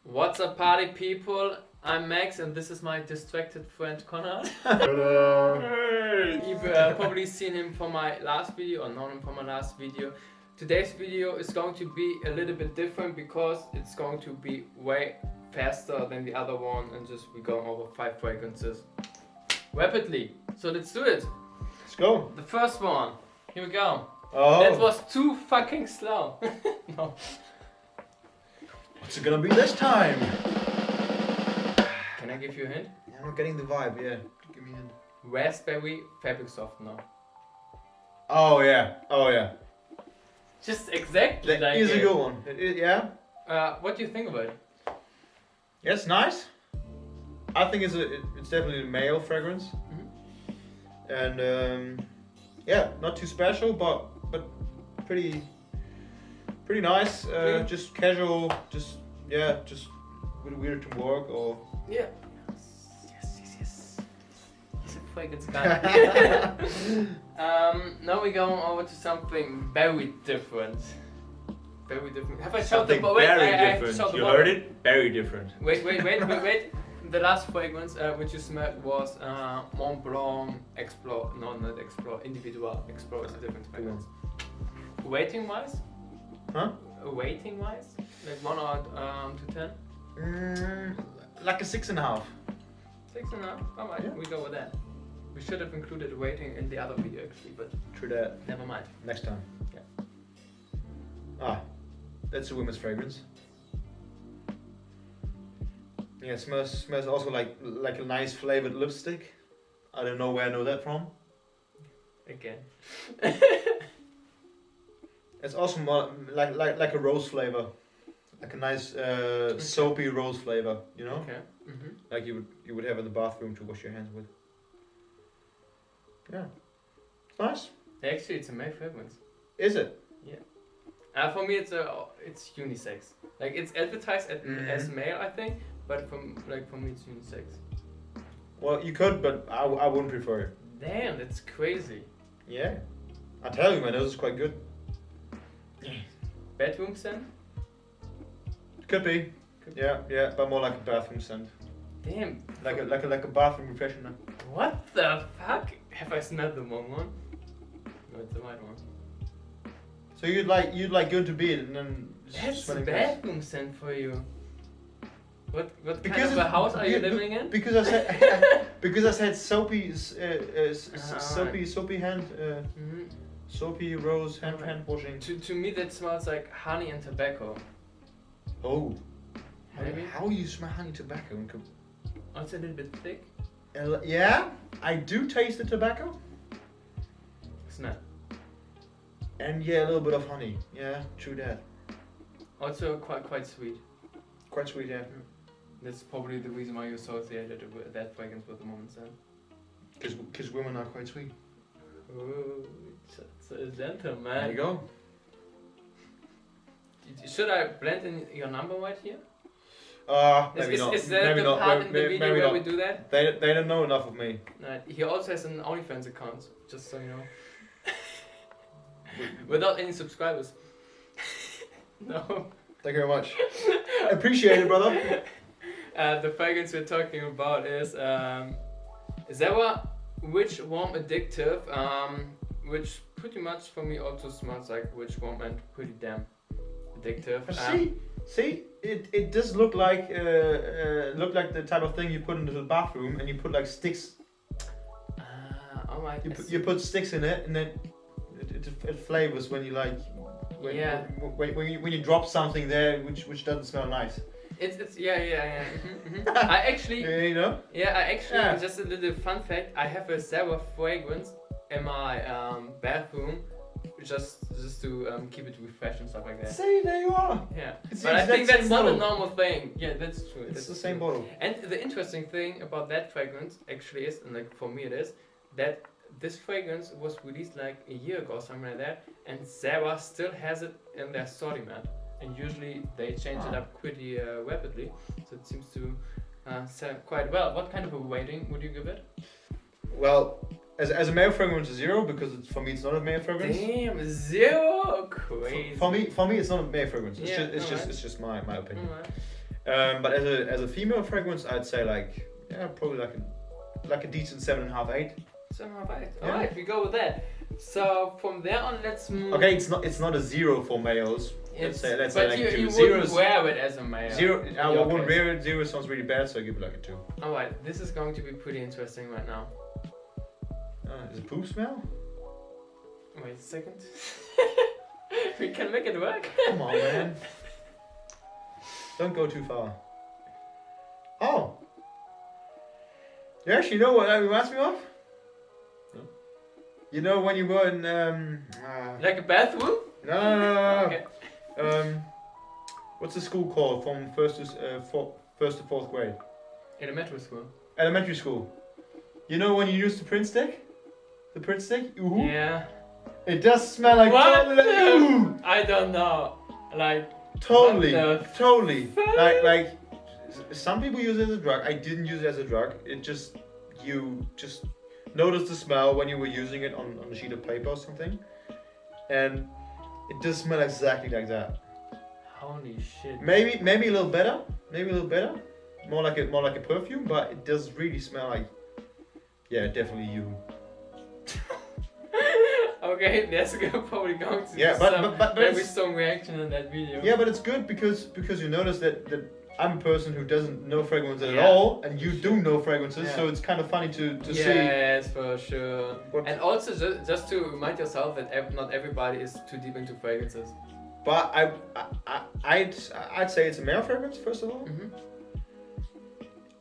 What's up, party people? I'm Max, and this is my distracted friend Conrad. You've probably seen him from my last video, or known him from my last video. Today's video is going to be a little bit different because it's going to be way faster than the other one, and just we're going over 5 fragrances rapidly. So let's do it. Let's go. The first one. Here we go. Oh. That was too fucking slow. No. What's it gonna be this time? Can I give you a hint? Yeah, I'm not getting the vibe. Yeah, give me a hint. Raspberry fabric softener. Oh yeah. Oh yeah. Just exactly That like is it. a good one. Yeah. What do you think about it? Yeah, it's nice. I think it's definitely a male fragrance. And yeah, not too special, but pretty nice. Just casual. Just really weird to work or. Yeah. Yes. He's a fragrance guy. Now we're going over to something very different. Very different. Have I showed the bottle? You heard it? Very different. Wait. The last fragrance which you smelled was Mont Blanc Explore. No, not Explore. Individual. Explore is a different fragrance. Weighting wise? Huh? Weighting wise? Like 1 out to 10? Like a 6.5. 6.5? Alright, Yeah. we go with that. We should have included the weighting in the other video actually, but True that. never mind. Next time. Yeah. Ah, that's a women's fragrance. Yeah, it smells also like a nice flavored lipstick. I don't know where I know that from. Again. It's also more like a rose flavor, like a nice soapy rose flavor. You know, Okay. Mm-hmm. like you would have in the bathroom to wash your hands with. Yeah, it's nice. Actually, it's a male fragrance. Is it? For me, it's unisex. Like it's advertised as male, I think, but for me, it's unisex. Well, you could, but I wouldn't prefer it. Damn, that's crazy. Yeah, I tell you, my nose is quite good. Bedroom scent? Could be. Yeah, but more like a bathroom scent. Damn. Like a bathroom refreshener. What the fuck? Have I smelled the wrong one? No, it's the right one. So you'd like go to bed and then That's smelling bedroom scent for you. What kind Because of a it's- house are you be- living in? Because I said soapy hand Mhm. soapy rose hand Alright. washing. To me, that smells like honey and tobacco. Oh, Maybe. how you smell honey tobacco? Oh, it's a little bit thick. Yeah, I do taste the tobacco, It's not. and yeah, a little bit of honey. Yeah, true that. Also quite sweet. Quite sweet, yeah. That's probably the reason why you associated that fragrance with the moment scent. Because women are quite sweet. Oh, it's a gentleman. There you go. Should I blend in your number right here? Maybe not. Is that Maybe the not. part in the Maybe video where not. we do that? They don't know enough of me. Right. He also has an OnlyFans account, just so you know. Without any subscribers. No. Thank you very much. Appreciate it, brother. The fragrance we're talking about is Zara Witch Warm Addictive, which pretty much for me also smells like Witch Warm and pretty damn addictive. See, it does look like the type of thing you put into the bathroom, and you put like sticks. Alright. You put sticks in it, and then it flavors when you like. When you drop something there, which doesn't smell nice. It's yeah. I actually You know. just a little fun fact. I have a Zara fragrance in my bathroom, just to keep it refreshed and stuff like that. See, there you are. Yeah, It's but the I think exact that's same not a bottle. normal thing. Yeah, that's true. It's That's the same true. bottle. And the interesting thing about that fragrance actually is, and like for me it is, that this fragrance was released like a year ago, something like that, and Zara still has it in their assortment. And usually they change it up pretty rapidly, so it seems to sell quite well. What kind of a rating would you give it? Well, as a male fragrance, 0, because for me it's not a male fragrance. Damn, 0, crazy. For me, it's not a male fragrance. It's Yeah, just my opinion. Alright. But as a female fragrance, I'd say like probably like a decent 7.5, 8. 7.5, 8. Yeah. Alright, we go with that. So from there on, let's move. Okay, it's not a 0 for males. Let's say like you, 2. you Zeros. wouldn't wear it as a male. 0. I Your wouldn't case. wear it. 0 sounds really bad, so I give it like a 2. Alright, this is going to be pretty interesting right now. Is it poop smell? Wait a second. We can make it work. Come on, man. Don't go too far. Oh. Yes, you know what that reminds me of? No. You know when you were in Like a bathroom? No. Okay. What's the school called from first to fourth grade? Elementary school. Elementary school. You know when you use the print stick? The print stick? Ooh. Yeah. It does smell like What totally like the- ooh. I don't know. Like. Totally. What the Totally. fuck? Like some people use it as a drug. I didn't use it as a drug. You just notice the smell when you were using it on a sheet of paper or something. And it does smell exactly like that. Holy shit. Maybe a little better. More like a perfume, but it does really smell like definitely you. Okay, that's probably going to Yeah, be but very it's- strong reaction in that video. Yeah, but it's good because you notice that I'm a person who doesn't know fragrances at Yeah. all, and you do know fragrances, Yeah. so it's kind of funny to see. Yes, for sure. What- And also just to remind yourself that not everybody is too deep into fragrances. But I'd say it's a male fragrance first of all, Mm-hmm.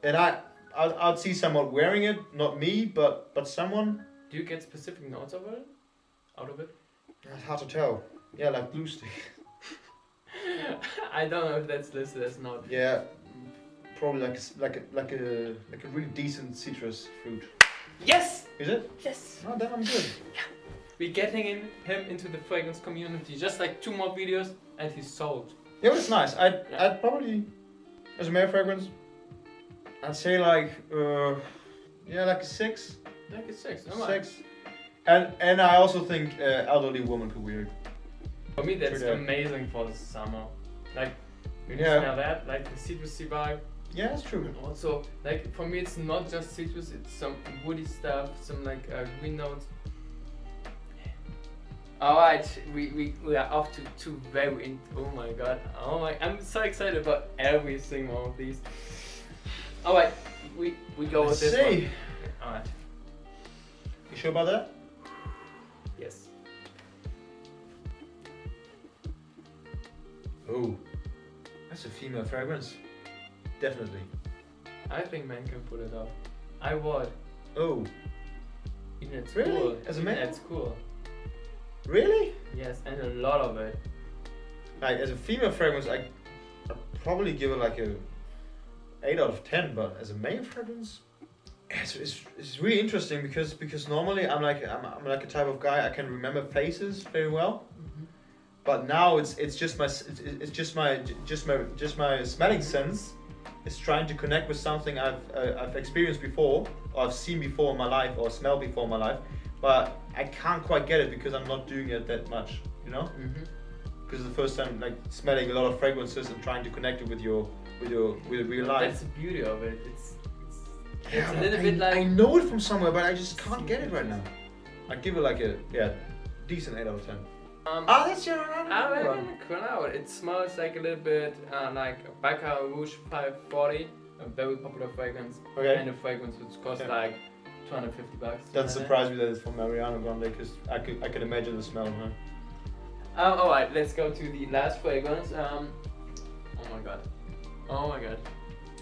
and I'd see someone wearing it, not me, but someone. Do you get specific notes of it? Out of it? It's hard to tell. Yeah, like blue stick. I don't know if that's listed as not. Yeah, probably like a really decent citrus fruit. Yes! Is it? Yes! Oh, then I'm good. We're getting him into the fragrance community. Just like 2 more videos and he's sold. Yeah, but it's nice. I'd probably, as a male fragrance, I'd say like like a 6. Like a 6. No mind. 6. And I also think elderly woman could wear it. For me, that's True that. amazing for the summer. Like, when you Yeah. smell that, like the citrusy vibe. Yeah, that's true. And also, like, for me, it's not just citrus, it's some woody stuff, some like green notes. Alright, we are off to 2 very oh my god. Oh my, I'm so excited about every single one of these. Alright, we go with Let's this see. one. Alright, You sure about that? yes. Oh, that's a female fragrance. Definitely. I think men can pull it off. I would. Oh, Even at Really? school. As a Even man? at school. really? Yes, and a lot of it. Like as a female fragrance, I'd probably give it like a 8 out of 10. But as a male fragrance, it's really interesting because normally I'm like a type of guy I can remember faces very well. But now it's just my smelling sense is trying to connect with something I've experienced before, or I've seen before in my life, or smelled before in my life, but I can't quite get it because I'm not doing it that much, you know? Mm-hmm. Because it's the first time like smelling a lot of fragrances and trying to connect it with your real life. That's the beauty of it. It's Yeah, a but little bit like I know it from somewhere, but I just can't get it right now. I'd give it like a decent 8 out of 10. That's your I'm gonna call out. It smells like a little bit like Baccarat Rouge 540, a very popular fragrance. Okay. And a fragrance which costs Okay. like $250. That surprised me that it's from Mariano Grande because I could imagine the smell of her. Alright, let's go to the last fragrance. Oh my god. Oh my god.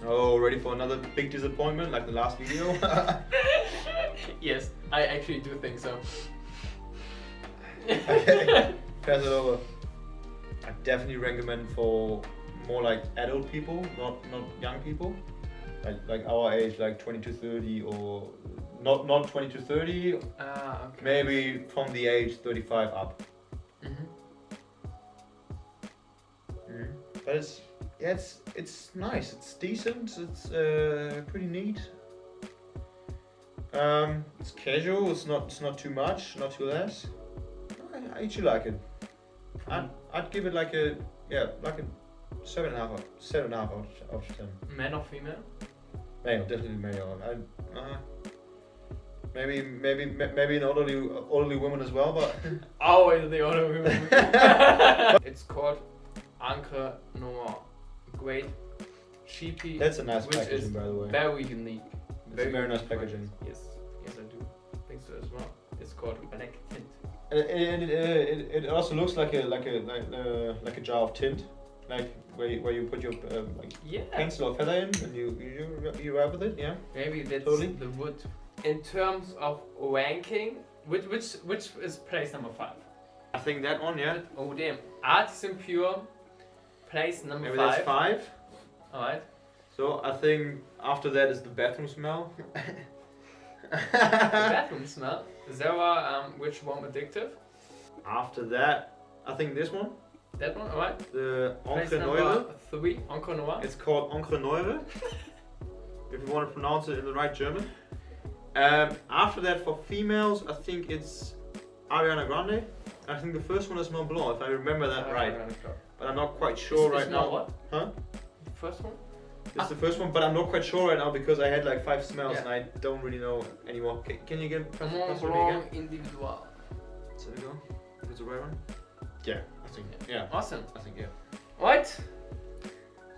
Oh, ready for another big disappointment like the last video? Yes, I actually do think so. Okay, pass it over. I definitely recommend for more like adult people, not young people, like our age, like 20 to 30, or not 20 to 30, Okay. maybe from the age 35 up. Mm-hmm. But it's nice. It's decent. It's pretty neat. It's casual. It's not too much, not too less. I actually like it. I'd give it like a 7.5 out of 10. Man or female? Male, definitely male. Maybe an elderly woman as well, but Always the older women. It's called Encre Noir. Great, cheapy. that's a nice which is packaging, by the way. very unique. It's a very nice packaging. Yes, yes I do think so as well. It's called black tint. It also looks like a jar of tint, like where you put your Yeah. pencil or feather in and you rub with it. Yeah. Maybe that's Totally. the wood. In terms of ranking, which is place number 5? I think that one. Yeah. Oh damn, Artisan Pure, place number Maybe 5. that's 5. All right. So I think after that is the bathroom smell. The bathroom smell. Zara, which one addictive? After that, I think this one, That one, alright. the Place Encre Noire. number 3, Encre Noir. It's called Encre Noire, if you want to pronounce it in the right German. After that, for females, I think it's Ariana Grande. I think the first one is Mont Blanc, if I remember that right. But I'm not quite sure right It's now. not what? Huh? The first one? It's the first one, but I'm not quite sure right now because I had like 5 smells Yeah. and I don't really know anymore. Can you get pass Mont it to me Blanc again? Individuel. So there we go. Is it the right one? Yeah, I think. Yeah, Awesome. I think yeah. Alright.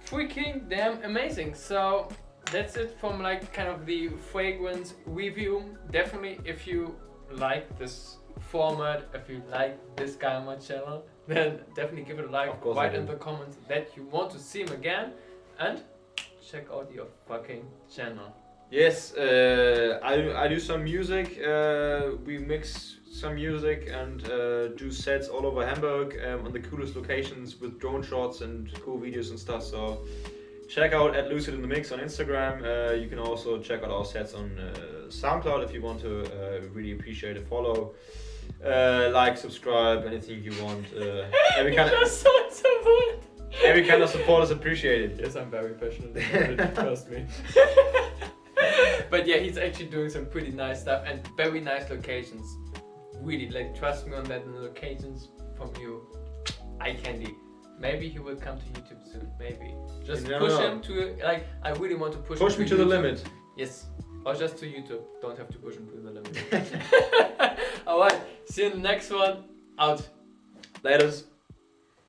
Freaking damn amazing. So that's it from like kind of the fragrance review. Definitely if you like this format, if you like this guy on my channel, then definitely give it a like. Of course I Write do. in the comments that you want to see him again, and check out your fucking channel. Yes, I do some music. We mix some music and do sets all over Hamburg on the coolest locations with drone shots and cool videos and stuff. So check out @Lucid in the Mix on Instagram. You can also check out our sets on SoundCloud if you want to. Really appreciate a follow. Like, subscribe, anything you want. Every kind of support is appreciated. Yes, I'm very passionate about it, trust me. But yeah, he's actually doing some pretty nice stuff and very nice locations. Really, like, trust me on that, the locations from you, eye candy. Maybe he will come to YouTube soon, maybe. Just You never push know. him to, like, I really want to push Push him me to the YouTube. limit. Yes, or just to YouTube. Don't have to push him to the limit. Alright, see you in the next one. Out. Laters.